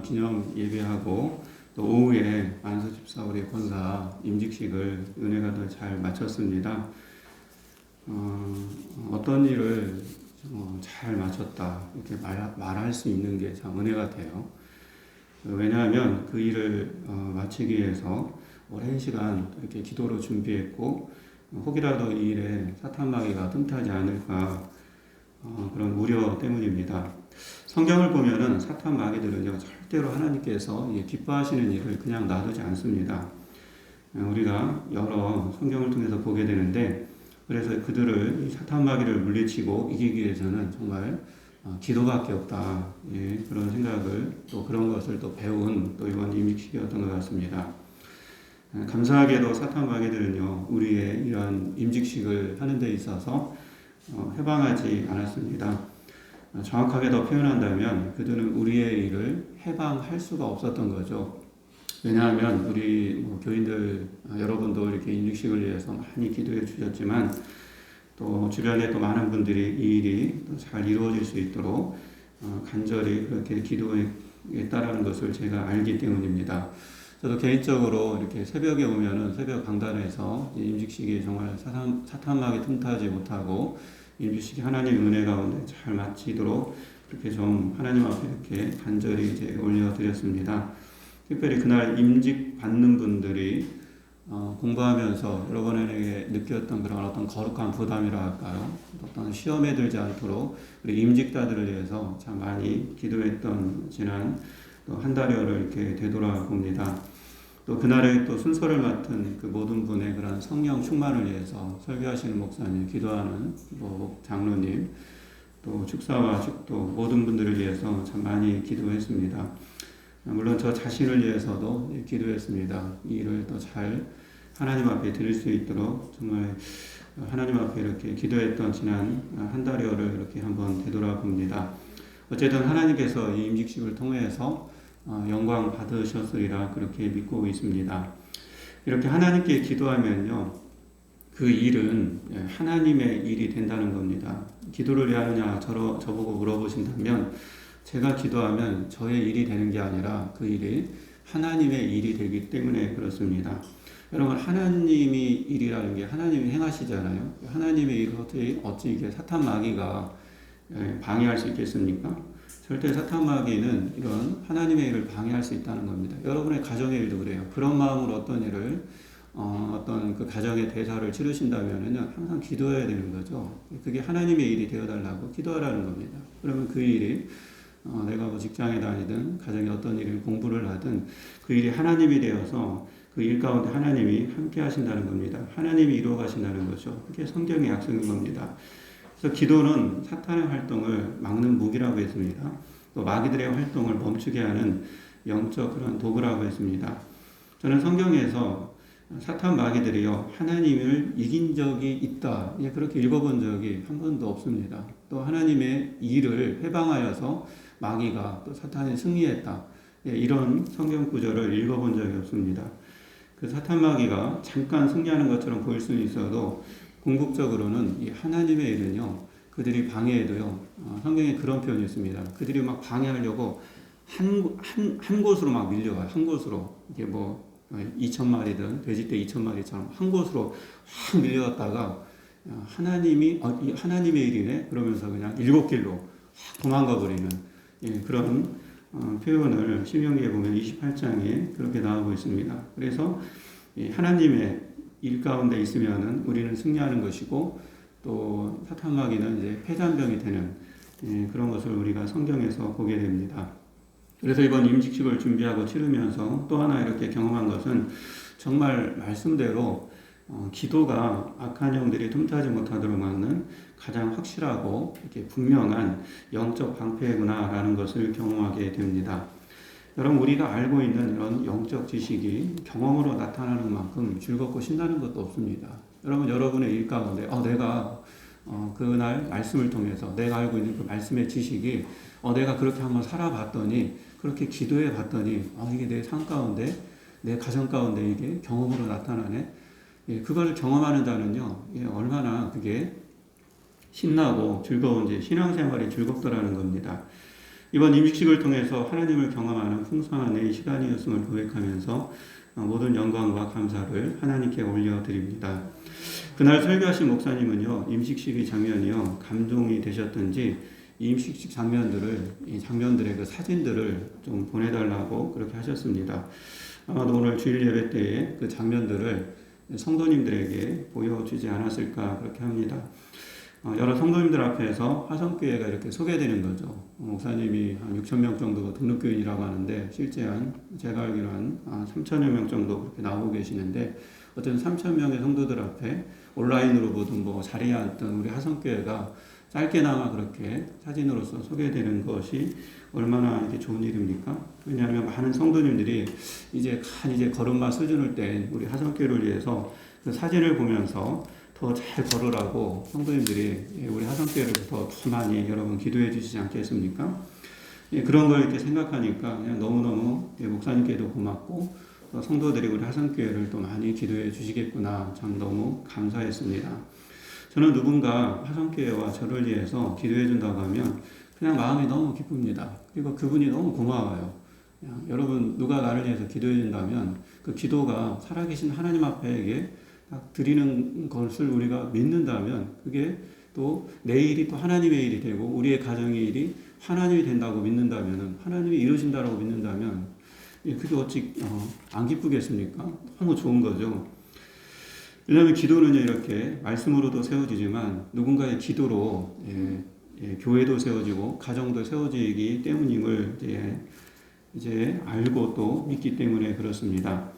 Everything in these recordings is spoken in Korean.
기념 예배하고 또 오후에 안수 집사 우리 권사 임직식을 은혜가 더 잘 마쳤습니다. 어떤 일을 잘 마쳤다 이렇게 말할 수 있는 게 참 은혜가 돼요. 왜냐하면 그 일을 마치기 위해서 오랜 시간 이렇게 기도로 준비했고 혹이라도 이 일에 사탄 마귀가 틈타지 않을까 그런 우려 때문입니다. 성경을 보면은 사탄 마귀들은요 절대로 하나님께서 기뻐하시는 일을 그냥 놔두지 않습니다. 우리가 여러 성경을 통해서 보게 되는데 그래서 그들을 사탄 마귀를 물리치고 이기기 위해서는 정말 기도밖에 없다. 그런 생각을 또 그런 것을 또 배운 또 이번 임직식이었던 것 같습니다. 감사하게도 사탄 마귀들은요 우리의 이런 임직식을 하는 데 있어서 해방하지 않았습니다. 정확하게 더 표현한다면 그들은 우리의 일을 해방할 수가 없었던 거죠. 왜냐하면 우리 교인들 여러분도 이렇게 임직식을 위해서 많이 기도해 주셨지만 또 주변에 또 많은 분들이 이 일이 잘 이루어질 수 있도록 간절히 그렇게 기도에 따르는 것을 제가 알기 때문입니다. 저도 개인적으로 이렇게 새벽에 오면은 새벽 강단에서 임직식이 정말 사탄 마귀 틈타지 못하고 임직식이 하나님의 은혜 가운데 잘 마치도록 그렇게 좀 하나님 앞에 이렇게 간절히 이제 올려드렸습니다. 특별히 그날 임직 받는 분들이 공부하면서 여러분에게 느꼈던 그런 어떤 거룩한 부담이라 할까요? 어떤 시험에 들지 않도록 우리 임직자들을 위해서 참 많이 기도했던 지난 또 한 달여를 이렇게 되돌아봅니다. 또 그날에 또 순서를 맡은 그 모든 분의 그런 성령 충만을 위해서 설교하시는 목사님, 기도하는 장로님, 또 축사와 또 모든 분들을 위해서 참 많이 기도했습니다. 물론 저 자신을 위해서도 기도했습니다. 이 일을 또 잘 하나님 앞에 드릴 수 있도록 정말 하나님 앞에 이렇게 기도했던 지난 한 달여를 이렇게 한번 되돌아봅니다. 어쨌든 하나님께서 이 임직식을 통해서 영광 받으셨으리라 그렇게 믿고 있습니다. 이렇게 하나님께 기도하면요 그 일은 하나님의 일이 된다는 겁니다. 기도를 왜 하느냐 저보고 물어보신다면 제가 기도하면 저의 일이 되는 게 아니라 그 일이 하나님의 일이 되기 때문에 그렇습니다. 여러분 하나님이 일이라는 게 하나님이 행하시잖아요. 하나님의 일을 어찌 이게 사탄 마귀가 방해할 수 있겠습니까? 절대 사탄 마귀는 이런 하나님의 일을 방해할 수 있다는 겁니다. 여러분의 가정의 일도 그래요. 그런 마음으로 어떤 일을 어떤 그 가정의 대사를 치르신다면은 항상 기도해야 되는 거죠. 그게 하나님의 일이 되어달라고 기도하라는 겁니다. 그러면 그 일이 내가 뭐 직장에 다니든 가정에 어떤 일을 공부를 하든 그 일이 하나님이 되어서 그 일 가운데 하나님이 함께 하신다는 겁니다. 하나님이 이루어 가신다는 거죠. 그게 성경의 약속인 겁니다. 그래서 기도는 사탄의 활동을 막는 무기라고 했습니다. 또 마귀들의 활동을 멈추게 하는 영적 그런 도구라고 했습니다. 저는 성경에서 사탄 마귀들이요 하나님을 이긴 적이 있다 그렇게 읽어본 적이 한 번도 없습니다. 또 하나님의 일을 해방하여서 마귀가 또 사탄이 승리했다 이런 성경 구절을 읽어본 적이 없습니다. 그 사탄 마귀가 잠깐 승리하는 것처럼 보일 수는 있어도 궁극적으로는 이 하나님의 일은요 그들이 방해해도요 성경에 그런 표현이 있습니다. 그들이 막 방해하려고 한 곳으로 막 밀려가요. 한 곳으로 이게 2,000마리든 돼지떼 2,000마리처럼 한 곳으로 확 밀려갔다가 하나님의 일이네 그러면서 그냥 7길로 확 도망가 버리는 그런 표현을 신명기에 보면 28장에 그렇게 나오고 있습니다. 그래서 하나님의 일 가운데 있으면은 우리는 승리하는 것이고 또 사탄 마귀는 이제 패잔병이 되는 그런 것을 우리가 성경에서 보게 됩니다. 그래서 이번 임직식을 준비하고 치르면서 또 하나 이렇게 경험한 것은 정말 말씀대로 기도가 악한 영들이 틈타지 못하도록 막는 가장 확실하고 이렇게 분명한 영적 방패구나라는 것을 경험하게 됩니다. 여러분 우리가 알고 있는 이런 영적 지식이 경험으로 나타나는 만큼 즐겁고 신나는 것도 없습니다. 여러분의 일 가운데 내가 그날 말씀을 통해서 내가 알고 있는 그 말씀의 지식이 내가 그렇게 한번 살아봤더니 그렇게 기도해 봤더니 이게 내 삶 가운데 내 가정 가운데 이게 경험으로 나타나네. 그걸 경험하는 자는요 얼마나 그게 신나고 즐거운지 신앙생활이 즐겁더라는 겁니다. 이번 임식식을 통해서 하나님을 경험하는 풍성한 내 시간이었음을 고백하면서 모든 영광과 감사를 하나님께 올려드립니다. 그날 설교하신 목사님은요, 임식식의 장면이요, 감동이 되셨던지 임식식 장면들의 그 사진들을 좀 보내달라고 그렇게 하셨습니다. 아마도 오늘 주일 예배 때에 그 장면들을 성도님들에게 보여주지 않았을까 그렇게 합니다. 여러 성도님들 앞에서 화성교회가 이렇게 소개되는 거죠. 목사님이 한 6천 명 정도 등록교인이라고 하는데 실제 제가 알기로 한 3천여 명 정도 그렇게 나오고 계시는데 어쨌든 3천 명의 성도들 앞에 온라인으로 보든 자리에 앉던 우리 화성교회가 짧게나마 그렇게 사진으로서 소개되는 것이 얼마나 이렇게 좋은 일입니까? 왜냐하면 많은 성도님들이 이제 걸음마 수준을 뗀 우리 화성교회를 위해서 그 사진을 보면서 더 잘 걸으라고 성도님들이 우리 화성교회로부터 더 많이 여러분 기도해 주시지 않겠습니까? 그런 걸 이렇게 생각하니까 그냥 너무너무 목사님께도 고맙고 성도들이 우리 화성교회를 또 많이 기도해 주시겠구나 참 너무 감사했습니다. 저는 누군가 화성교회와 저를 위해서 기도해 준다고 하면 그냥 마음이 너무 기쁩니다. 그리고 그분이 너무 고마워요. 여러분 누가 나를 위해서 기도해 준다면 그 기도가 살아계신 하나님 앞에 드리는 것을 우리가 믿는다면 그게 또 내일이 또 하나님의 일이 되고 우리의 가정의 일이 하나님이 된다고 믿는다면 하나님이 이루신다고 믿는다면 그게 어찌 안 기쁘겠습니까? 너무 좋은 거죠. 왜냐하면 기도는 이렇게 말씀으로도 세워지지만 누군가의 기도로 교회도 세워지고 가정도 세워지기 때문임을 이제 알고 또 믿기 때문에 그렇습니다.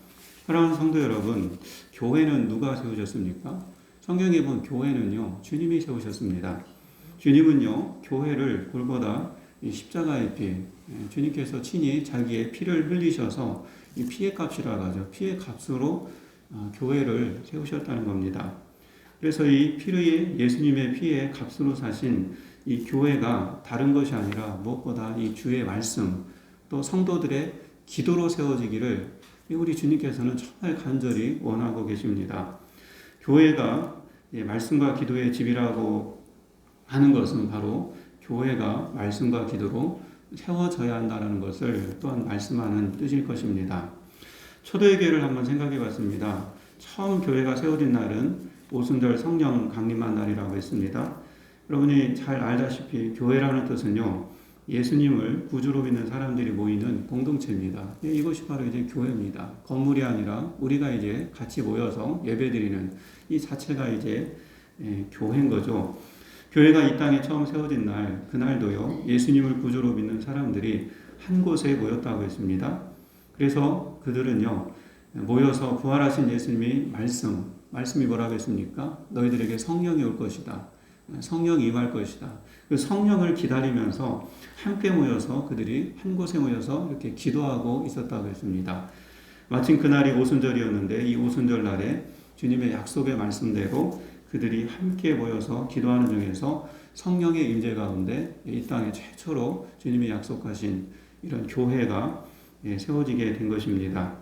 사랑하는 성도 여러분, 교회는 누가 세우셨습니까? 성경에 보면 교회는요, 주님이 세우셨습니다. 주님은요, 교회를 골고다 십자가의 피, 주님께서 친히 자기의 피를 흘리셔서 이 피의 값이라고 하죠. 피의 값으로 교회를 세우셨다는 겁니다. 그래서 이 피의 예수님의 피의 값으로 사신 이 교회가 다른 것이 아니라 무엇보다 이 주의 말씀 또 성도들의 기도로 세워지기를 우리 주님께서는 정말 간절히 원하고 계십니다. 교회가 말씀과 기도의 집이라고 하는 것은 바로 교회가 말씀과 기도로 세워져야 한다는 것을 또한 말씀하는 뜻일 것입니다. 초대의 교회를 한번 생각해 봤습니다. 처음 교회가 세워진 날은 오순절 성령 강림한 날이라고 했습니다. 여러분이 잘 알다시피 교회라는 뜻은요, 예수님을 구주로 믿는 사람들이 모이는 공동체입니다. 이것이 바로 이제 교회입니다. 건물이 아니라 우리가 이제 같이 모여서 예배드리는 이 자체가 이제 교회인 거죠. 교회가 이 땅에 처음 세워진 날, 그날도요, 예수님을 구주로 믿는 사람들이 한 곳에 모였다고 했습니다. 그래서 그들은요, 모여서 부활하신 예수님의 말씀이 뭐라고 했습니까? 너희들에게 성령이 올 것이다. 성령이 임할 것이다. 그 성령을 기다리면서 함께 모여서 그들이 한 곳에 모여서 이렇게 기도하고 있었다고 했습니다. 마침 그날이 오순절이었는데 이 오순절 날에 주님의 약속의 말씀대로 그들이 함께 모여서 기도하는 중에서 성령의 임재 가운데 이 땅에 최초로 주님이 약속하신 이런 교회가 세워지게 된 것입니다.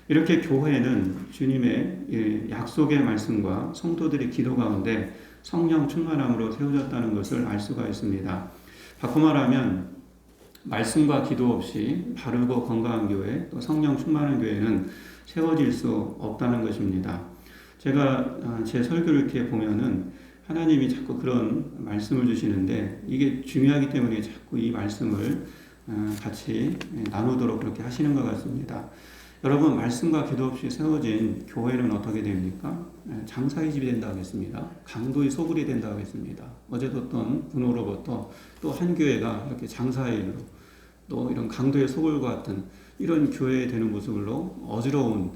이렇게 교회는 주님의 약속의 말씀과 성도들의 기도 가운데 성령 충만함으로 세워졌다는 것을 알 수가 있습니다. 바꿔 말하면 말씀과 기도 없이 바르고 건강한 교회, 또 성령 충만한 교회는 세워질 수 없다는 것입니다. 제가 제 설교를 이렇게 보면은 하나님이 자꾸 그런 말씀을 주시는데 이게 중요하기 때문에 자꾸 이 말씀을 같이 나누도록 그렇게 하시는 것 같습니다. 여러분, 말씀과 기도 없이 세워진 교회는 어떻게 됩니까? 장사의 집이 된다고 했습니다. 강도의 소굴이 된다고 했습니다. 어제 듣던 분호로부터 또 한 교회가 이렇게 장사의 일로 또 이런 강도의 소굴과 같은 이런 교회에 되는 모습으로 어지러운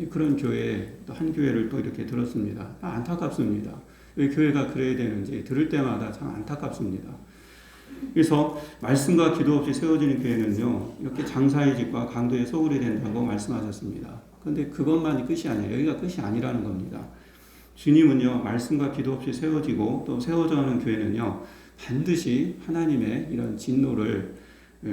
그런 교회, 또 한 교회를 또 이렇게 들었습니다. 안타깝습니다. 왜 교회가 그래야 되는지 들을 때마다 참 안타깝습니다. 그래서 말씀과 기도 없이 세워지는 교회는요, 이렇게 장사의 집과 강도의 소굴이 된다고 말씀하셨습니다. 그런데 그것만이 끝이 아니에요. 여기가 끝이 아니라는 겁니다. 주님은요, 말씀과 기도 없이 세워지고 또 세워져 하는 교회는요, 반드시 하나님의 이런 진노를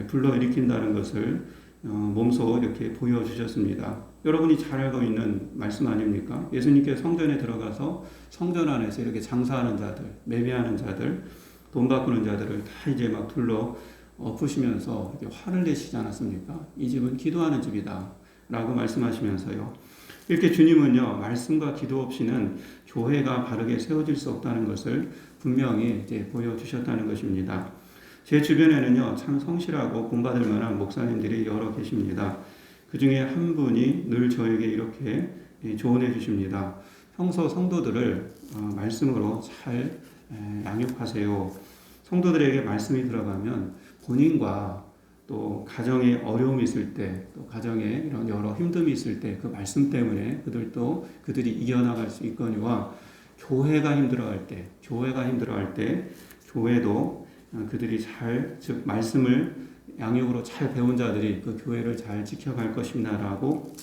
불러일으킨다는 것을 몸소 이렇게 보여주셨습니다. 여러분이 잘 알고 있는 말씀 아닙니까? 예수님께서 성전에 들어가서 성전 안에서 이렇게 장사하는 자들, 매매하는 자들, 돈 바꾸는 자들을 다 이제 막 둘러 엎으시면서 이렇게 화를 내시지 않았습니까? 이 집은 기도하는 집이다 라고 말씀하시면서요. 이렇게 주님은요, 말씀과 기도 없이는 교회가 바르게 세워질 수 없다는 것을 분명히 이제 보여주셨다는 것입니다. 제 주변에는요, 참 성실하고 본받을 만한 목사님들이 여러 계십니다. 그 중에 한 분이 늘 저에게 이렇게 조언해 주십니다. 평소 성도들을 말씀으로 잘 양육하세요. 성도들에게 말씀이 들어가면 본인과 또 가정에 어려움이 있을 때, 또 가정에 이런 여러 힘듦이 있을 때 그 말씀 때문에 그들이 이겨나갈 수 있거니와 교회가 힘들어할 때, 교회도 그들이 즉 말씀을 양육으로 잘 배운 자들이 그 교회를 잘 지켜갈 것입니다라고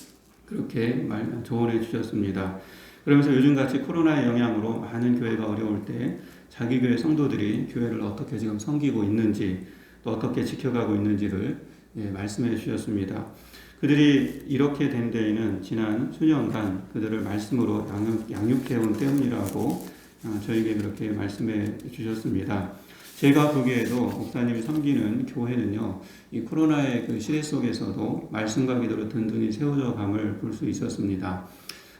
그렇게 조언해 주셨습니다. 그러면서 요즘같이 코로나의 영향으로 많은 교회가 어려울 때 자기 교회 성도들이 교회를 어떻게 지금 섬기고 있는지 또 어떻게 지켜가고 있는지를 말씀해 주셨습니다. 그들이 이렇게 된 데에는 지난 수년간 그들을 말씀으로 양육해온 때문이라고 저에게 그렇게 말씀해 주셨습니다. 제가 보기에도 목사님이 섬기는 교회는요, 이 코로나의 그 시대 속에서도 말씀과 기도로 든든히 세워져 감을 볼 수 있었습니다.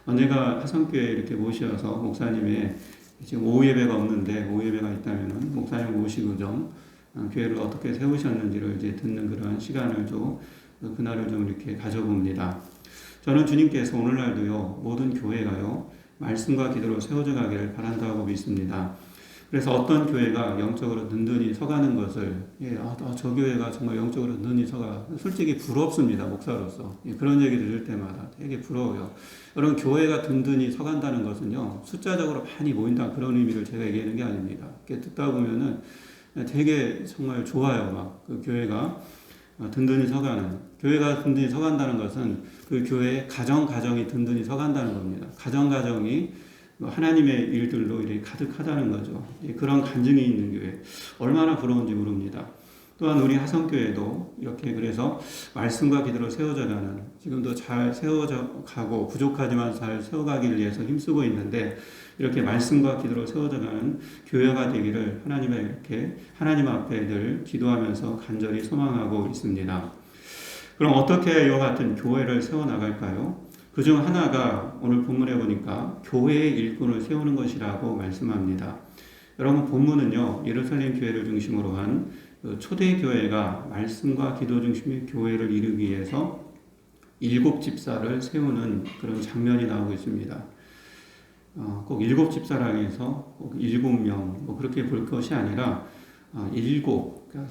언제가 화성교회에 이렇게 모셔서 목사님의 지금 오후 예배가 없는데 오후 예배가 있다면은 목사님 모시고 좀 교회를 어떻게 세우셨는지를 이제 듣는 그런 시간을 그날을 좀 이렇게 가져봅니다. 저는 주님께서 오늘날도요, 모든 교회가요, 말씀과 기도로 세워져 가기를 바란다고 믿습니다. 그래서 어떤 교회가 영적으로 든든히 서가는 것을 저 교회가 정말 영적으로 든든히 서가 솔직히 부럽습니다. 목사로서 그런 얘기 들을 때마다 되게 부러워요. 여러분 교회가 든든히 서간다는 것은요 숫자적으로 많이 모인다 그런 의미를 제가 얘기하는 게 아닙니다. 듣다 보면은 되게 정말 좋아요. 막 그 교회가 든든히 서간다는 것은 그 교회의 가정이 든든히 서간다는 겁니다. 가정이 하나님의 일들로 이렇게 가득하다는 거죠. 그런 간증이 있는 교회 얼마나 부러운지 모릅니다. 또한 우리 하성교회도 이렇게 그래서 말씀과 기도로 세워져가는 지금도 잘 세워져 가고 부족하지만 잘 세워가기를 위해서 힘쓰고 있는데 이렇게 말씀과 기도로 세워져가는 교회가 되기를 하나님 앞에 늘 기도하면서 간절히 소망하고 있습니다. 그럼 어떻게 이와 같은 교회를 세워나갈까요? 그중 하나가 오늘 본문에 보니까 교회의 일꾼을 세우는 것이라고 말씀합니다. 여러분 본문은요 예루살렘 교회를 중심으로 한 초대 교회가 말씀과 기도 중심의 교회를 이루기 위해서 7 집사를 세우는 그런 장면이 나오고 있습니다. 꼭 7 집사라고 해서 꼭 7명 그렇게 볼 것이 아니라 7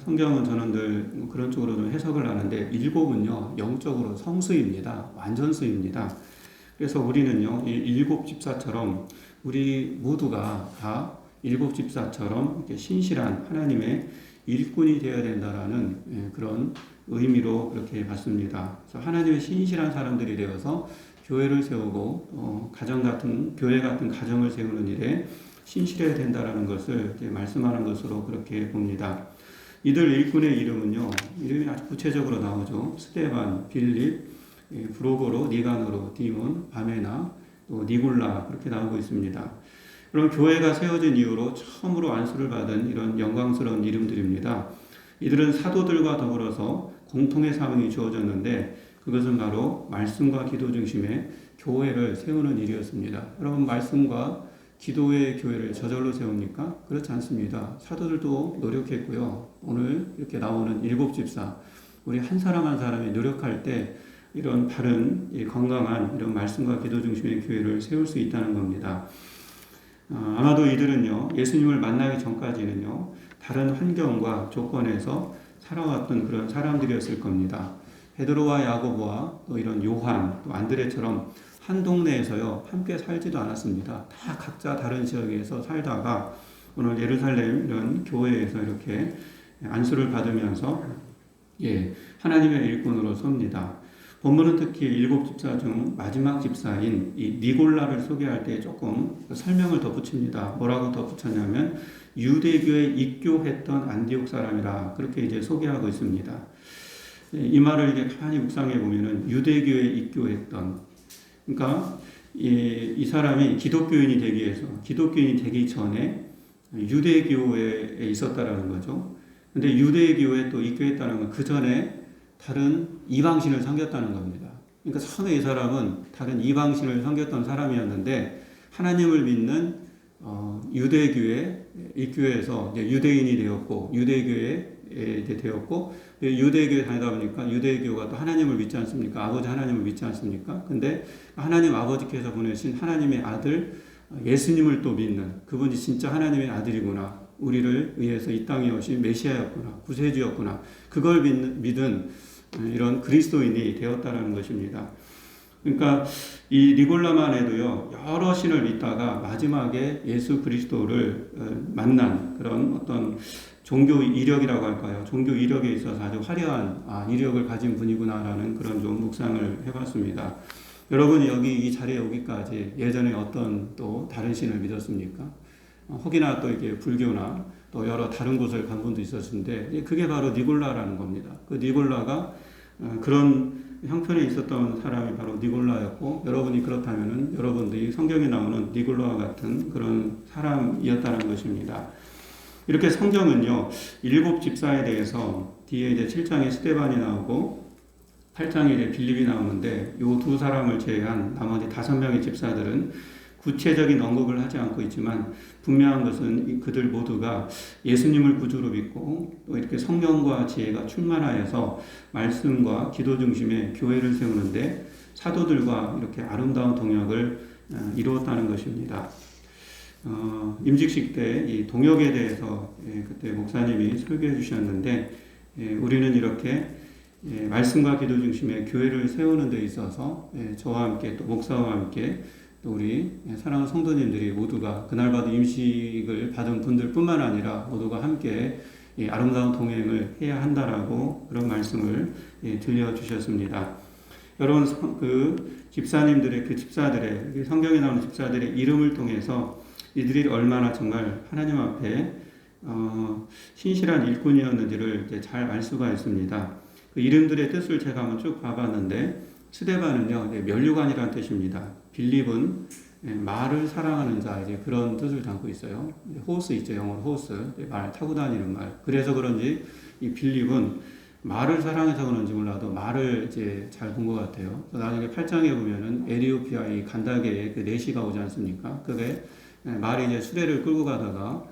성경은 저는 늘 그런 쪽으로 좀 해석을 하는데 7은요 영적으로 성수입니다. 완전수입니다. 그래서 우리는요 7 집사처럼 우리 모두가 다 7 집사처럼 이렇게 신실한 하나님의 일꾼이 되어야 된다라는 그런 의미로 그렇게 봤습니다. 그래서 하나님의 신실한 사람들이 되어서 교회를 세우고 교회 같은 가정을 세우는 일에 신실해야 된다라는 것을 말씀하는 것으로 그렇게 봅니다. 이들 일꾼의 이름이 아주 구체적으로 나오죠. 스데반, 빌립, 브로고로, 니가노로, 디몬, 바메나, 또 니골라 그렇게 나오고 있습니다. 그럼 교회가 세워진 이후로 처음으로 안수를 받은 이런 영광스러운 이름들입니다. 이들은 사도들과 더불어서 공통의 사명이 주어졌는데 그것은 바로 말씀과 기도 중심의 교회를 세우는 일이었습니다. 여러분 말씀과 기도의 교회를 저절로 세웁니까? 그렇지 않습니다. 사도들도 노력했고요. 오늘 이렇게 나오는 7 집사, 우리 한 사람 한 사람이 노력할 때 이런 바른, 건강한 이런 말씀과 기도 중심의 교회를 세울 수 있다는 겁니다. 아마도 이들은요, 예수님을 만나기 전까지는요, 다른 환경과 조건에서 살아왔던 그런 사람들이었을 겁니다. 베드로와 야고보와 또 이런 요한, 또 안드레처럼 한 동네에서요 함께 살지도 않았습니다. 다 각자 다른 지역에서 살다가 오늘 예루살렘 이런 교회에서 이렇게 안수를 받으면서 하나님의 일꾼으로 섭니다. 본문은 특히 7 집사 중 마지막 집사인 이 니골라를 소개할 때 조금 설명을 덧붙입니다. 뭐라고 덧붙였냐면 유대교에 입교했던 안디옥 사람이라 그렇게 이제 소개하고 있습니다. 이 말을 이제 가만히 묵상해 보면은 유대교에 입교했던 그러니까 이 사람이 기독교인이 되기 전에 유대교에 있었다라는 거죠. 근데 유대교에 또 입교했다는 건 그 전에 다른 이방신을 섬겼다는 겁니다. 그러니까 처음에 이 사람은 다른 이방신을 섬겼던 사람이었는데 하나님을 믿는 유대교에 입교해서 이제 유대인이 되었고 유대교에 이제 되었고 유대교에 다니다 보니까 유대교가 또 하나님을 믿지 않습니까? 아버지 하나님을 믿지 않습니까? 근데 하나님 아버지께서 보내신 하나님의 아들 예수님을 또 믿는 그분이 진짜 하나님의 아들이구나. 우리를 위해서 이 땅에 오신 메시아였구나. 구세주였구나. 그걸 믿은 이런 그리스도인이 되었다라는 것입니다. 그러니까 이 니골라만 해도요 여러 신을 믿다가 마지막에 예수 그리스도를 만난 그런 어떤 종교 이력이라고 할까요? 종교 이력에 있어서 아주 화려한 이력을 가진 분이구나라는 그런 좀 묵상을 해봤습니다. 여러분 여기 이 자리에 오기까지 예전에 어떤 또 다른 신을 믿었습니까? 혹이나 또 이게 불교나 또 여러 다른 곳을 간 분도 있었는데 그게 바로 니골라라는 겁니다. 그 니골라가 그런 형편에 있었던 사람이 바로 니골라였고 여러분이 그렇다면은 여러분들이 성경에 나오는 니골라와 같은 그런 사람이었다는 것입니다. 이렇게 성경은요 7 집사에 대해서 뒤에 이제 7장에 스데반이 나오고 8장에 이제 빌립이 나오는데 이 두 사람을 제외한 나머지 5명의 집사들은 구체적인 언급을 하지 않고 있지만 분명한 것은 그들 모두가 예수님을 구주로 믿고 또 이렇게 성령과 지혜가 충만하여서 말씀과 기도 중심의 교회를 세우는데 사도들과 이렇게 아름다운 동역을 이루었다는 것입니다. 임직식 때 이 동역에 대해서 그때 목사님이 설교해 주셨는데 우리는 이렇게 말씀과 기도 중심의 교회를 세우는 데 있어서 저와 함께 또 목사와 함께 또 우리 사랑하는 성도님들이 모두가 그날 받은 임식을 받은 분들뿐만 아니라 모두가 함께 아름다운 동행을 해야 한다라고 그런 말씀을 들려주셨습니다. 여러분 그 집사님들의 그 집사들의 성경에 나오는 집사들의 이름을 통해서 이들이 얼마나 정말 하나님 앞에 신실한 일꾼이었는지를 이제 잘 알 수가 있습니다. 그 이름들의 뜻을 제가 한번 쭉 봐봤는데 스데반은요 면류관이라는 뜻입니다. 빌립은 말을 사랑하는 자 이제 그런 뜻을 담고 있어요. 호스 있죠, 영어로 호스 말 타고 다니는 말. 그래서 그런지 이 빌립은 말을 사랑해서 그런지 몰라도 말을 이제 잘 본 것 같아요. 나중에 8장에 보면은 에티오피아 이 간다게에 그 내시가 오지 않습니까? 그게 말이 이제 수레를 끌고 가다가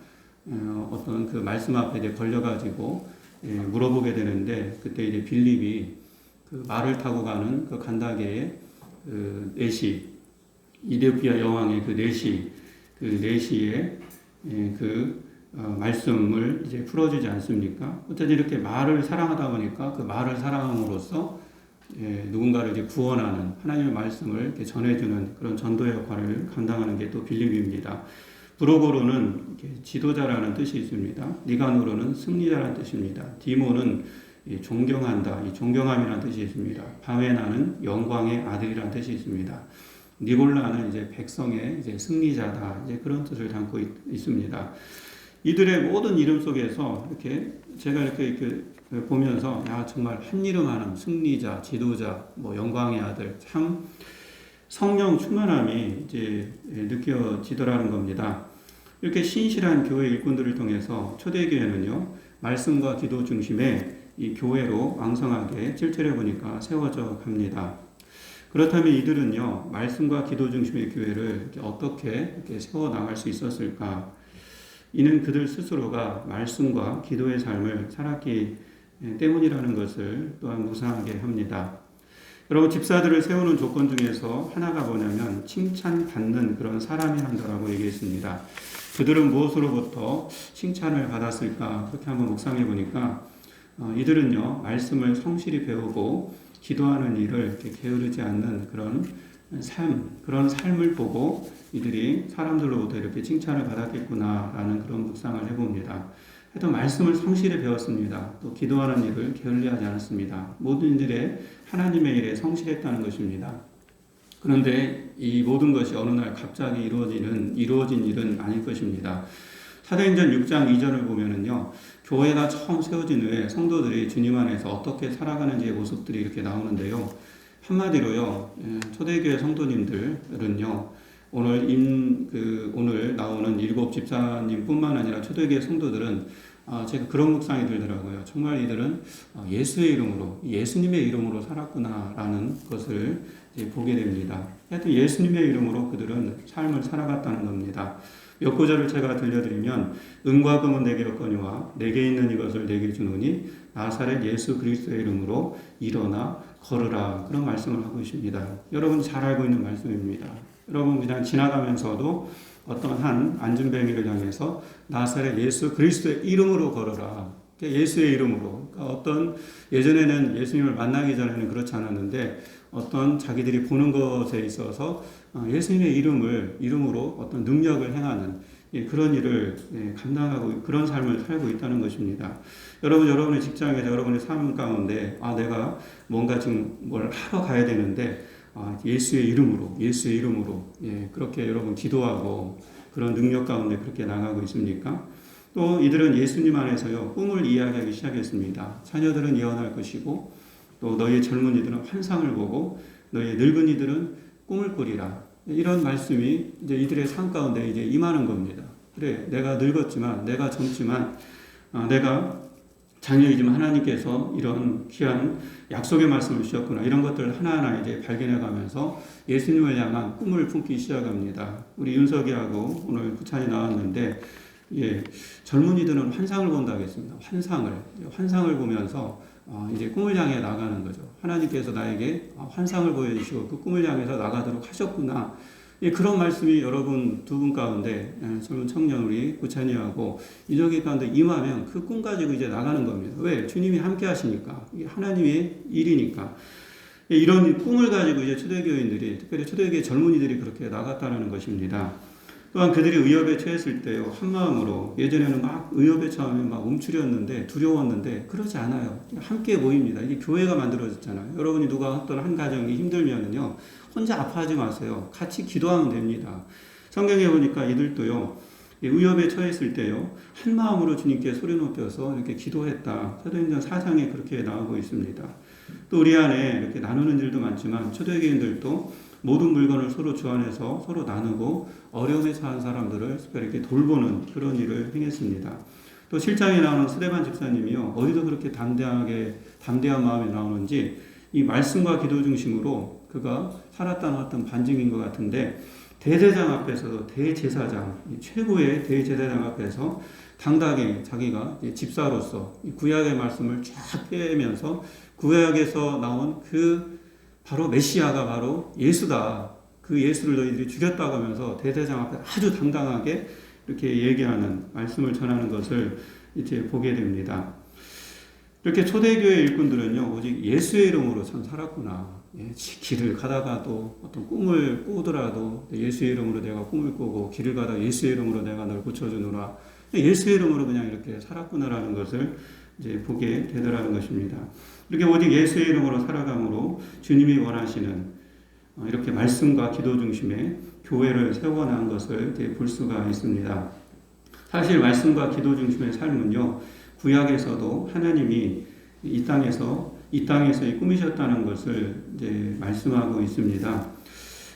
어떤 그 말씀 앞에 이제 걸려가지고 물어보게 되는데 그때 이제 빌립이 그 말을 타고 가는 그 간다게의 그 내시 이디오피아 여왕의 그 내시의 말씀을 이제 풀어주지 않습니까? 어쨌든 이렇게 말을 사랑하다 보니까 그 말을 사랑함으로써 누군가를 이제 구원하는 하나님의 말씀을 이렇게 전해주는 그런 전도의 역할을 감당하는 게 또 빌립입니다. 브로고로는 지도자라는 뜻이 있습니다. 니가노로는 승리자라는 뜻입니다. 디모는 존경한다, 이 존경함이라는 뜻이 있습니다. 바메나는 영광의 아들이라는 뜻이 있습니다. 니골라는 이제 백성의 이제 승리자다, 이제 그런 뜻을 담고 있습니다. 이들의 모든 이름 속에서 이렇게 제가 이렇게 보면서 야 정말 한 이름 하는 승리자, 지도자, 뭐 영광의 아들, 참 성령 충만함이 이제 느껴지더라는 겁니다. 이렇게 신실한 교회 일꾼들을 통해서 초대교회는요 말씀과 기도 중심의 이 교회로 왕성하게 7절에 보니까 세워져 갑니다. 그렇다면 이들은요 말씀과 기도 중심의 교회를 어떻게 이렇게 세워 나갈 수 있었을까? 이는 그들 스스로가 말씀과 기도의 삶을 살았기 때문이라는 것을 또한 묵상하게 합니다. 여러분 집사들을 세우는 조건 중에서 하나가 뭐냐면 칭찬받는 그런 사람이 한다라고 얘기했습니다. 그들은 무엇으로부터 칭찬을 받았을까? 그렇게 한번 묵상해 보니까 이들은요 말씀을 성실히 배우고 기도하는 일을 이렇게 게으르지 않는 그런 그런 삶을 보고 이들이 사람들로부터 이렇게 칭찬을 받았겠구나라는 그런 묵상을 해봅니다. 하여튼 말씀을 성실히 배웠습니다. 또 기도하는 일을 게을리하지 않았습니다. 모든 일에 하나님의 일에 성실했다는 것입니다. 그런데 이 모든 것이 어느 날 갑자기 이루어진 일은 아닐 것입니다. 사도행전 6장 2절을 보면은요, 교회가 처음 세워진 후에 성도들이 주님 안에서 어떻게 살아가는지의 모습들이 이렇게 나오는데요. 한마디로요, 초대교회 성도님들은요, 오늘 나오는 7 집사님뿐만 아니라 초대교회 성도들은 제가 그런 묵상이 들더라고요. 정말 이들은 예수의 이름으로, 예수님의 이름으로 살았구나라는 것을 이제 보게 됩니다. 하여튼 예수님의 이름으로 그들은 삶을 살아갔다는 겁니다. 몇 구절을 제가 들려드리면 은과 금은 내게 없거니와 내게 있는 이것을 내게 주노니 나사렛 예수 그리스도의 이름으로 일어나 걸으라. 그런 말씀을 하고 있습니다. 여러분 잘 알고 있는 말씀입니다. 여러분 그냥 지나가면서도 어떤 한 안진뱅이를 향해서 나사렛 예수 그리스도의 이름으로 걸어라. 예수의 이름으로. 그러니까 어떤 예전에는 예수님을 만나기 전에는 그렇지 않았는데 어떤 자기들이 보는 것에 있어서 예수님의 이름으로 어떤 능력을 행하는 그런 일을 감당하고 그런 삶을 살고 있다는 것입니다. 여러분의 직장에서 여러분의 삶 가운데 내가 뭔가 지금 뭘 하러 가야 되는데 예수의 이름으로 그렇게 여러분 기도하고 그런 능력 가운데 그렇게 나가고 있습니까? 또 이들은 예수님 안에서요 꿈을 이야기하기 시작했습니다. 자녀들은 예언할 것이고 또 너희 젊은이들은 환상을 보고 너희 늙은이들은 꿈을 꾸리라. 이런 말씀이 이제 이들의 삶 가운데 이제 임하는 겁니다. 그래, 내가 늙었지만, 내가 젊지만, 내가 자녀이지만 하나님께서 이런 귀한 약속의 말씀을 주셨구나. 이런 것들을 하나하나 이제 발견해 가면서 예수님을 향한 꿈을 품기 시작합니다. 우리 윤석이하고 오늘 부찬이 나왔는데, 젊은이들은 환상을 본다고 했습니다. 환상을 보면서 이제 꿈을 향해 나가는 거죠. 하나님께서 나에게 환상을 보여주시고 그 꿈을 향해서 나가도록 하셨구나. 그런 말씀이 여러분 두 분 가운데 젊은 청년 우리 부찬이하고 이적의 가운데 임하면 그 꿈 가지고 이제 나가는 겁니다. 왜? 주님이 함께 하시니까. 이게 하나님의 일이니까. 이런 꿈을 가지고 이제 초대교인들이, 특별히 초대교회 젊은이들이 그렇게 나갔다는 것입니다. 또한 그들이 의협에 처했을 때요, 한 마음으로, 예전에는 막 의협에 처하면 막 움츠렸는데, 두려웠는데, 그러지 않아요. 함께 모입니다. 이게 교회가 만들어졌잖아요. 여러분이 누가 어떤 한 가정이 힘들면은요, 혼자 아파하지 마세요. 같이 기도하면 됩니다. 성경에 보니까 이들도요, 의협에 처했을 때요, 한 마음으로 주님께 소리 높여서 이렇게 기도했다. 사도행전 4장에 그렇게 나오고 있습니다. 또 우리 안에 이렇게 나누는 일도 많지만, 초대교인들도 모든 물건을 서로 주안해서 서로 나누고 어려움에 처한 사람들을 특별히 이렇게 돌보는 그런 일을 행했습니다. 또 7장에 나오는 스데반 집사님이요, 어디서 그렇게 담대한 마음이 나오는지 이 말씀과 기도 중심으로 그가 살았다는 어떤 반증인 것 같은데, 대제사장 앞에서도 대제사장, 최고의 대제사장 앞에서 당당히 자기가 집사로서 구약의 말씀을 쫙 빼면서 구약에서 나온 바로 메시아가 바로 예수다. 그 예수를 너희들이 죽였다고 하면서 대제사장 앞에 아주 당당하게 이렇게 얘기하는 말씀을 전하는 것을 이제 보게 됩니다. 이렇게 초대교회 일꾼들은요, 오직 예수의 이름으로 참 살았구나. 길을 가다가도 어떤 꿈을 꾸더라도 예수의 이름으로 내가 꿈을 꾸고 길을 가다가 예수의 이름으로 내가 널 고쳐주노라. 예수의 이름으로 그냥 이렇게 살았구나라는 것을 이제 보게 되더라는 것입니다. 이렇게 오직 예수의 이름으로 살아감으로 주님이 원하시는 이렇게 말씀과 기도 중심의 교회를 세워나간 것을 볼 수가 있습니다. 사실 말씀과 기도 중심의 삶은요, 구약에서도 하나님이 이 땅에서 꾸미셨다는 것을 이제 말씀하고 있습니다.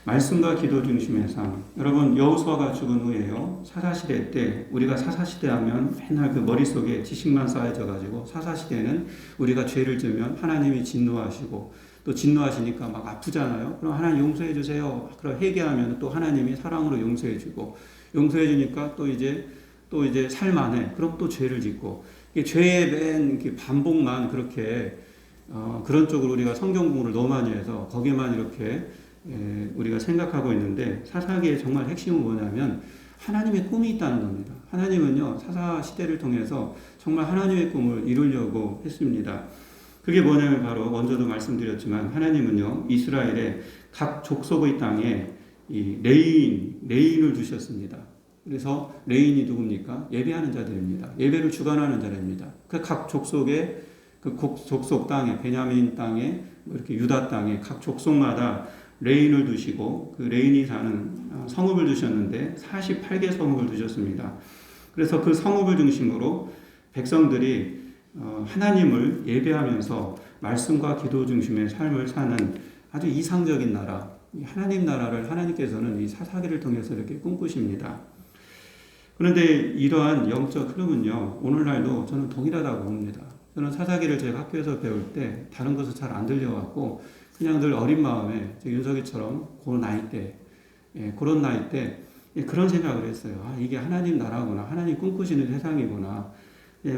말씀과 기도 중심의 삶. 여러분, 여호수아가 죽은 후에요, 사사시대 때, 우리가 사사시대 하면 맨날 그 머릿속에 지식만 쌓여져가지고, 사사시대는 우리가 죄를 지으면 하나님이 진노하시고, 또 진노하시니까 막 아프잖아요. 그럼 하나님 용서해 주세요. 그럼 회개하면 또 하나님이 사랑으로 용서해 주고, 용서해 주니까 또 이제 살만해. 그럼 또 죄를 짓고, 죄의 맨 반복만 그렇게, 그런 쪽으로 우리가 성경 공부를 너무 많이 해서 거기에만 이렇게 우리가 생각하고 있는데, 사사기의 정말 핵심은 뭐냐면 하나님의 꿈이 있다는 겁니다. 하나님은요, 사사 시대를 통해서 정말 하나님의 꿈을 이루려고 했습니다. 그게 뭐냐면 바로 먼저도 말씀드렸지만, 하나님은요, 이스라엘의 각 족속의 땅에 이 레인을 주셨습니다. 그래서 레인이 누굽니까? 예배하는 자들입니다. 예배를 주관하는 자들입니다. 그 각 족속의 그 족속 땅에, 베냐민 땅에, 이렇게 유다 땅에 각 족속마다 레인을 두시고 그 레인이 사는 성읍을 두셨는데 48개 성읍을 두셨습니다. 그래서 그 성읍을 중심으로 백성들이 하나님을 예배하면서 말씀과 기도 중심의 삶을 사는 아주 이상적인 나라, 하나님 나라를 하나님께서는 이 사사기를 통해서 이렇게 꿈꾸십니다. 그런데 이러한 영적 흐름은요, 오늘날도 저는 동일하다고 봅니다. 저는 사사기를 제가 학교에서 배울 때 다른 것을 잘 안 들려갖고 그냥 늘 어린 마음에 윤석이처럼 그 나이 때, 그런 나이 때 그런 생각을 했어요. 아, 이게 하나님 나라구나. 하나님 꿈꾸시는 세상이구나.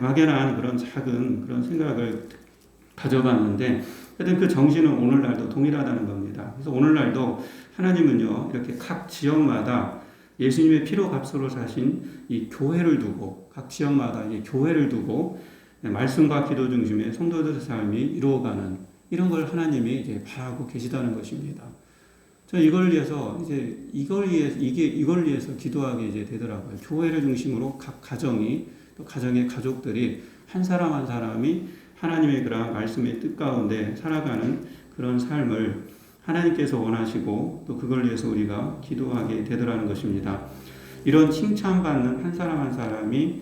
막연한 그런 작은 그런 생각을 가져봤는데 하여튼 그 정신은 오늘날도 동일하다는 겁니다. 그래서 오늘날도 하나님은요, 이렇게 각 지역마다 예수님의 피로 값으로 사신 이 교회를 두고, 각 지역마다 이 교회를 두고 말씀과 기도 중심의 성도들의 삶이 이루어가는 이런 걸 하나님이 이제 바라고 계시다는 것입니다. 저 이걸 위해서 이걸 위해서 기도하게 이제 되더라고요. 교회를 중심으로 각 가정이 또 가정의 가족들이 한 사람 한 사람이 하나님의 그런 말씀의 뜻 가운데 살아가는 그런 삶을 하나님께서 원하시고 또 그걸 위해서 우리가 기도하게 되더라는 것입니다. 이런 칭찬받는 한 사람 한 사람이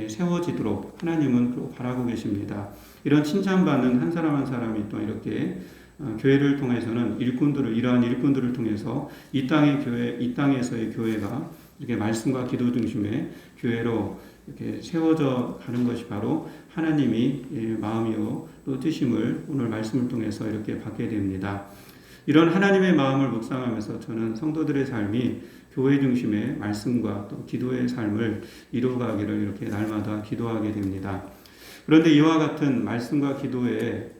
세워지도록 하나님은 바라고 계십니다. 이런 칭찬받는 한 사람 한 사람이 또 이렇게 교회를 통해서는 이러한 일꾼들을 통해서 이 땅에서의 교회가 이렇게 말씀과 기도 중심의 교회로 이렇게 세워져 가는 것이 바로 하나님이 마음이요 또 뜻임을 오늘 말씀을 통해서 이렇게 받게 됩니다. 이런 하나님의 마음을 묵상하면서 저는 성도들의 삶이 교회 중심의 말씀과 또 기도의 삶을 이루어가기를 이렇게 날마다 기도하게 됩니다. 그런데 이와 같은 말씀과 기도의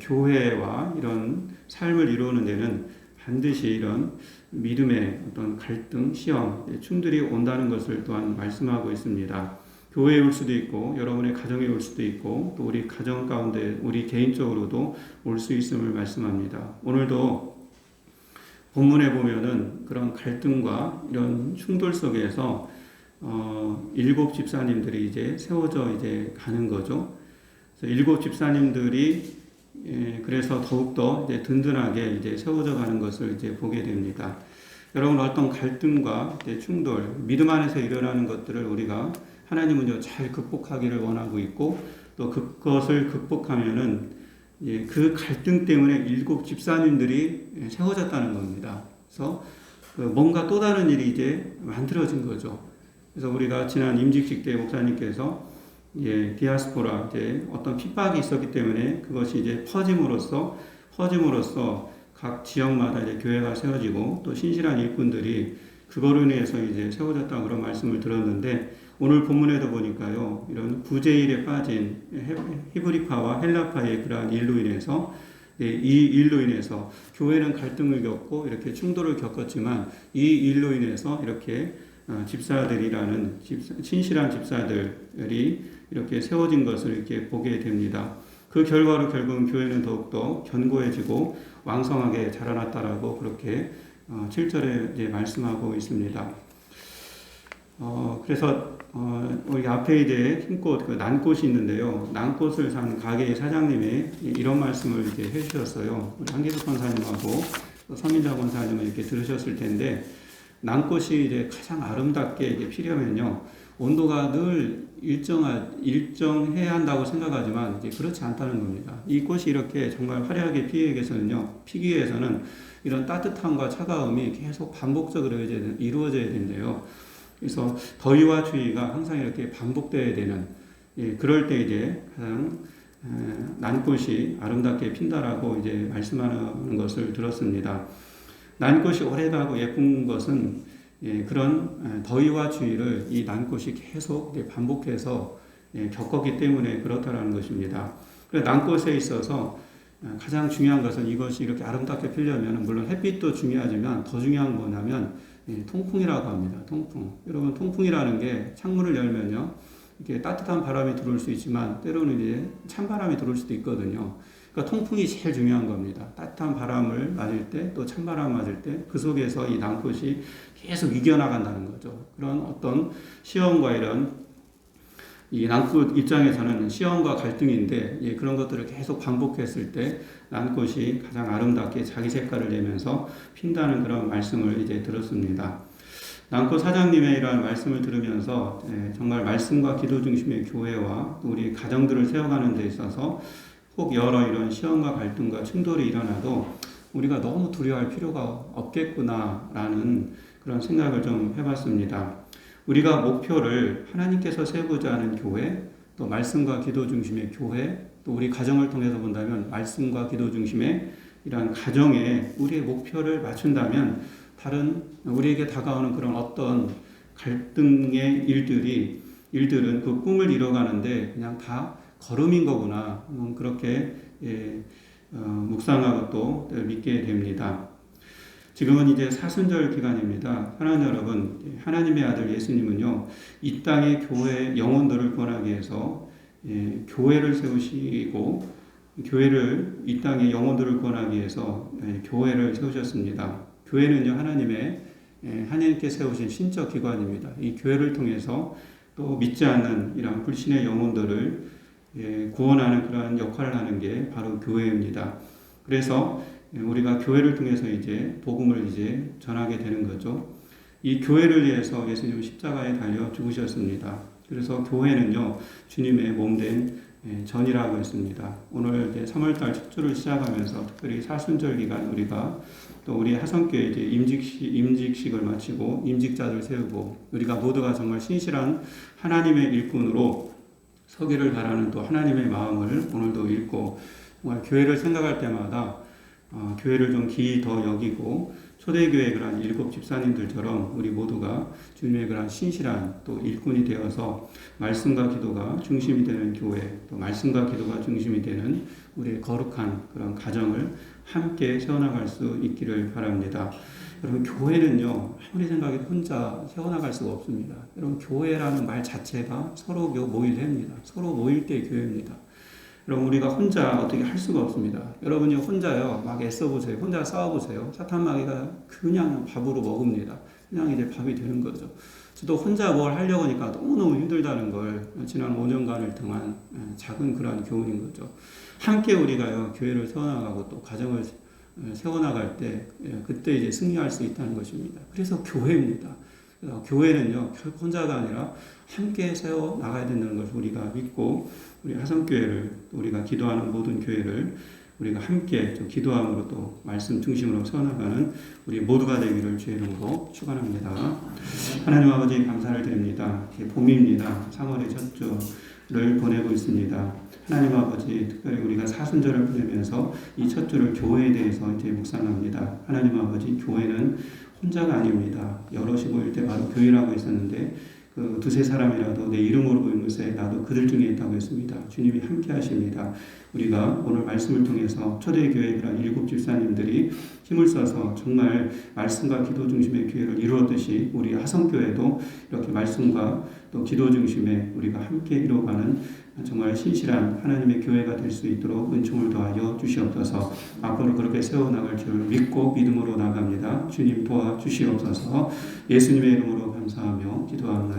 교회와 이런 삶을 이루는 데는 반드시 이런 믿음의 어떤 갈등, 시험, 충돌이 온다는 것을 또한 말씀하고 있습니다. 교회에 올 수도 있고 여러분의 가정에 올 수도 있고 또 우리 가정 가운데 우리 개인적으로도 올 수 있음을 말씀합니다. 오늘도 본문에 보면은 그런 갈등과 이런 충돌 속에서 7 집사님들이 이제 세워져 이제 가는 거죠. 그래서 7 집사님들이 그래서 더욱더 이제 든든하게 이제 세워져 가는 것을 이제 보게 됩니다. 여러분 어떤 갈등과 이제 충돌, 믿음 안에서 일어나는 것들을 우리가 하나님은 잘 극복하기를 원하고 있고 또 그것을 극복하면은 그 갈등 때문에 7 집사님들이 세워졌다는 겁니다. 그래서 뭔가 또 다른 일이 이제 만들어진 거죠. 그래서 우리가 지난 임직식 때 목사님께서 디아스포라 이제 어떤 핍박이 있었기 때문에 그것이 이제 퍼짐으로써 각 지역마다 이제 교회가 세워지고 또 신실한 일꾼들이 그거로 인해서 이제 세워졌다고 그런 말씀을 들었는데 오늘 본문에도 보니까요 이런 구제일에 빠진 히브리파와 헬라파의 그러한 일로 인해서 이 일로 인해서 교회는 갈등을 겪고 이렇게 충돌을 겪었지만 이 일로 인해서 이렇게 집사들이라는 신실한 집사들이 이렇게 세워진 것을 이렇게 보게 됩니다. 그 결과로 결국은 교회는 더욱더 견고해지고 왕성하게 자라났다라고 그렇게 7절에 이제 말씀하고 있습니다. 그래서 우리 앞에 이제 흰꽃, 그 난꽃이 있는데요. 난꽃을 산 가게의 사장님이 이런 말씀을 이제 해주셨어요. 우리 한기숙 권사님하고 또 서민자 권사님은 이렇게 들으셨을 텐데, 난꽃이 이제 가장 아름답게 이제 피려면요, 온도가 늘 일정해야 한다고 생각하지만 이제 그렇지 않다는 겁니다. 이 꽃이 이렇게 정말 화려하게 피기 위해서는 이런 따뜻함과 차가움이 계속 반복적으로 이루어져야 된대요. 그래서 더위와 추위가 항상 이렇게 반복되어야 되는, 그럴 때 이제 가장 난꽃이 아름답게 핀다라고 이제 말씀하는 것을 들었습니다. 난꽃이 오래가고 예쁜 것은 그런 더위와 추위를 이 난꽃이 계속 반복해서 겪었기 때문에 그렇다라는 것입니다. 그래서 난꽃에 있어서 가장 중요한 것은 이것이 이렇게 아름답게 피려면 물론 햇빛도 중요하지만 더 중요한 건 뭐냐면 통풍이라고 합니다. 통풍. 여러분 통풍이라는 게 창문을 열면요 이렇게 따뜻한 바람이 들어올 수 있지만 때로는 이제 찬바람이 들어올 수도 있거든요. 그러니까 통풍이 제일 중요한 겁니다. 따뜻한 바람을 맞을 때 또 찬바람 맞을 때 그 속에서 이 난꽃이 계속 이겨나간다는 거죠. 그런 어떤 시험과 이 난꽃 입장에서는 시험과 갈등인데 그런 것들을 계속 반복했을 때 난꽃이 가장 아름답게 자기 색깔을 내면서 핀다는 그런 말씀을 이제 들었습니다. 난꽃 사장님의 이러한 말씀을 들으면서 정말 말씀과 기도 중심의 교회와 우리 가정들을 세워가는 데 있어서 혹 여러 이런 시험과 갈등과 충돌이 일어나도 우리가 너무 두려워할 필요가 없겠구나라는 그런 생각을 좀 해봤습니다. 우리가 목표를 하나님께서 세우고자 하는 교회, 또 말씀과 기도 중심의 교회, 또 우리 가정을 통해서 본다면 말씀과 기도 중심의 이러한 가정에 우리의 목표를 맞춘다면 다른 우리에게 다가오는 그런 어떤 갈등의 일들은 그 꿈을 이뤄가는데 그냥 다 걸음인 거구나. 그렇게 묵상하고 또 믿게 됩니다. 지금은 이제 사순절 기간입니다. 사랑하는 여러분, 하나님의 아들 예수님은요, 이 땅의 교회 영혼들을 구원하기 위해서 교회를 세우시고, 교회를, 이 땅의 영혼들을 구원하기 위해서 교회를 세우셨습니다. 교회는요, 하나님께 세우신 신적 기관입니다. 이 교회를 통해서 또 믿지 않는 이런 불신의 영혼들을 구원하는 그러한 역할을 하는 게 바로 교회입니다. 그래서 우리가 교회를 통해서 이제 복음을 이제 전하게 되는 거죠. 이 교회를 위해서 예수님은 십자가에 달려 죽으셨습니다. 그래서 교회는요, 주님의 몸된 전이라고 했습니다. 오늘 이제 3월달 첫 주를 시작하면서 특별히 사순절 기간 우리가 또 우리 하성교회 이제 임직식을 마치고 임직자들 세우고 우리가 모두가 정말 신실한 하나님의 일꾼으로 서기를 바라는 또 하나님의 마음을 오늘도 읽고 정말 교회를 생각할 때마다 교회를 좀 기히 더 여기고 초대교회 그런 7 집사님들처럼 우리 모두가 주님의 그런 신실한 또 일꾼이 되어서 말씀과 기도가 중심이 되는 교회, 또 말씀과 기도가 중심이 되는 우리의 거룩한 그런 가정을 함께 세워나갈 수 있기를 바랍니다. 여러분, 교회는요, 아무리 생각해도 혼자 세워나갈 수가 없습니다. 여러분, 교회라는 말 자체가 서로 모일 때입니다. 서로 모일 때 교회입니다. 여러분, 우리가 혼자 어떻게 할 수가 없습니다. 여러분이 혼자요, 막 애써보세요. 혼자 싸워보세요. 사탄마귀가 그냥 밥으로 먹습니다. 그냥 이제 밥이 되는 거죠. 저도 혼자 뭘 하려고 하니까 너무너무 힘들다는 걸 지난 5년간을 동안 작은 그러한 교훈인 거죠. 함께 우리가요, 교회를 세워나가고 또 가정을 세워나갈 때, 그때 이제 승리할 수 있다는 것입니다. 그래서 교회입니다. 교회는요, 결코 혼자가 아니라 함께 세워나가야 된다는 것을 우리가 믿고, 우리 하성교회를, 우리가 기도하는 모든 교회를 우리가 함께 좀 기도함으로 또 말씀 중심으로 세워나가는 우리 모두가 되기를 주의 이름으로 축원합니다. 하나님 아버지 감사를 드립니다. 봄입니다. 3월의 첫 주를 보내고 있습니다. 하나님 아버지, 특별히 우리가 사순절을 보내면서 이 첫 주를 교회에 대해서 이제 묵상합니다. 하나님 아버지, 교회는 혼자가 아닙니다. 여럿이 모일 때 바로 교회라고 했었는데 그 두세 사람이라도 내 이름으로 보이는 것에 나도 그들 중에 있다고 했습니다. 주님이 함께 하십니다. 우리가 오늘 말씀을 통해서 초대교회 그런 7 집사님들이 힘을 써서 정말 말씀과 기도 중심의 교회를 이루었듯이 우리 하성교회도 이렇게 말씀과 또 기도 중심의 우리가 함께 이루어가는 정말 신실한 하나님의 교회가 될 수 있도록 은총을 더하여 주시옵소서. 앞으로 그렇게 세워나갈 줄 믿고 믿음으로 나갑니다. 주님 도와주시옵소서. 예수님의 이름으로 감사하며 기도합니다.